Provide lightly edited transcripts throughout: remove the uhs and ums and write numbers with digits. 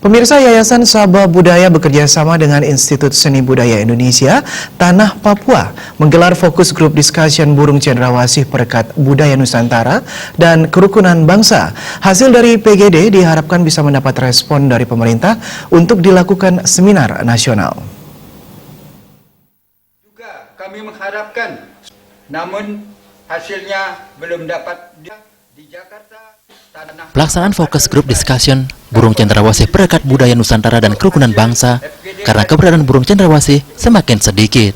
Pemirsa, Yayasan Sabah Budaya bekerja sama dengan Institut Seni Budaya Indonesia Tanah Papua menggelar fokus group discussion burung cendrawasih perekat budaya Nusantara dan kerukunan bangsa. Hasil dari PGD diharapkan bisa mendapat respon dari pemerintah untuk dilakukan seminar nasional. Juga kami mengharapkan, namun hasilnya belum dapat di Jakarta. Pelaksanaan fokus grup discussion burung cendrawasih perekat budaya Nusantara dan kerukunan bangsa karena keberadaan burung cendrawasih semakin sedikit.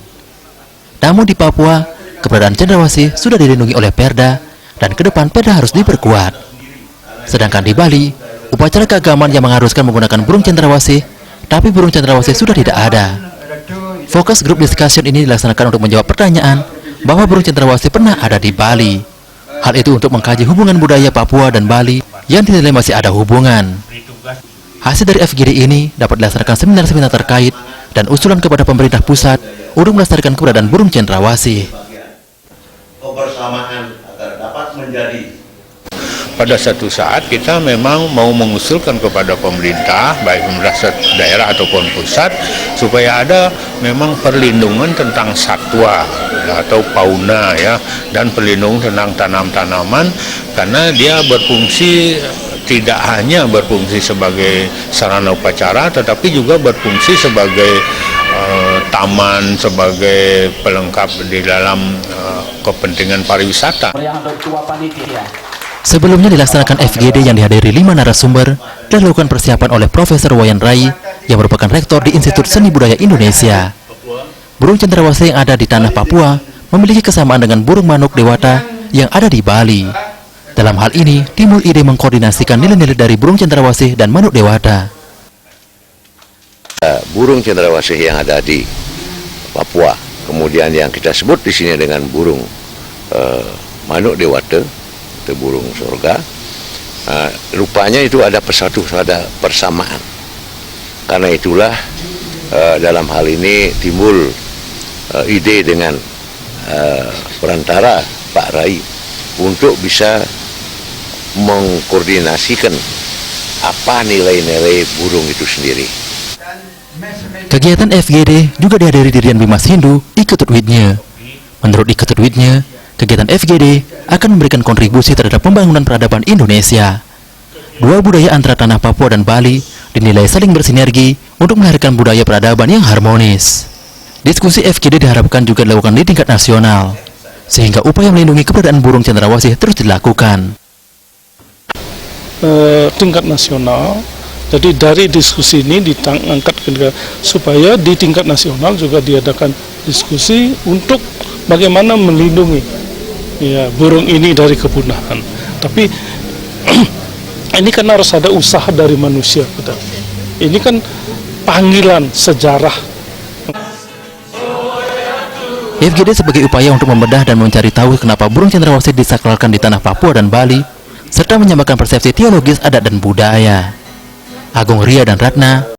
Namun di Papua, keberadaan cendrawasih sudah dilindungi oleh Perda dan ke depan Perda harus diperkuat. Sedangkan di Bali, upacara keagamaan yang mengharuskan menggunakan burung cendrawasih, tapi burung cendrawasih sudah tidak ada. Fokus grup discussion ini dilaksanakan untuk menjawab pertanyaan bahwa burung cendrawasih pernah ada di Bali. Hal itu untuk mengkaji hubungan budaya Papua dan Bali yang dinilai masih ada hubungan. Hasil dari FGD ini dapat dilaksanakan seminar-seminar terkait dan usulan kepada pemerintah pusat untuk melestarikan keberadaan burung cendrawasih. Kebersamaan agar dapat menjadi. Pada satu saat kita memang mau mengusulkan kepada pemerintah, baik pemerintah daerah ataupun pusat, supaya ada memang perlindungan tentang satwa atau fauna ya, dan perlindungan tentang tanam-tanaman, karena dia berfungsi tidak hanya berfungsi sebagai sarana upacara, tetapi juga berfungsi sebagai taman, sebagai pelengkap di dalam kepentingan pariwisata. Sebelumnya dilaksanakan FGD yang dihadiri 5 narasumber dan dilakukan persiapan oleh Profesor Wayan Rai yang merupakan rektor di Institut Seni Budaya Indonesia. Burung cendrawasih yang ada di tanah Papua memiliki kesamaan dengan burung manuk dewata yang ada di Bali. Dalam hal ini, timbul ide mengkoordinasikan nilai-nilai dari burung cendrawasih dan manuk dewata. Burung cendrawasih yang ada di Papua, kemudian yang kita sebut di sini dengan burung manuk dewata, itu burung surga. Rupanya itu ada persamaan. Karena itulah dalam hal ini timbul ide dengan perantara Pak Rai untuk bisa mengkoordinasikan apa nilai-nilai burung itu sendiri. Kegiatan FGD juga dihadiri Dirjen Bimas Hindu Iketutwidnya. Menurut Iketutwidnya, kegiatan FGD akan memberikan kontribusi terhadap pembangunan peradaban Indonesia. Dua budaya antara tanah Papua dan Bali dinilai saling bersinergi untuk melahirkan budaya peradaban yang harmonis. Diskusi FGD diharapkan juga dilakukan di tingkat nasional, sehingga upaya melindungi keberadaan burung cendrawasih terus dilakukan. Tingkat nasional, jadi dari diskusi ini diangkat supaya di tingkat nasional juga diadakan diskusi untuk bagaimana melindungi burung ini dari kepunahan. Tapi ini kan harus ada usaha dari manusia. Ini kan panggilan sejarah. FGD sebagai upaya untuk membedah dan mencari tahu kenapa burung cendrawasih disakralkan di tanah Papua dan Bali, serta menyamakan persepsi teologis adat dan budaya. Agung Ria dan Ratna,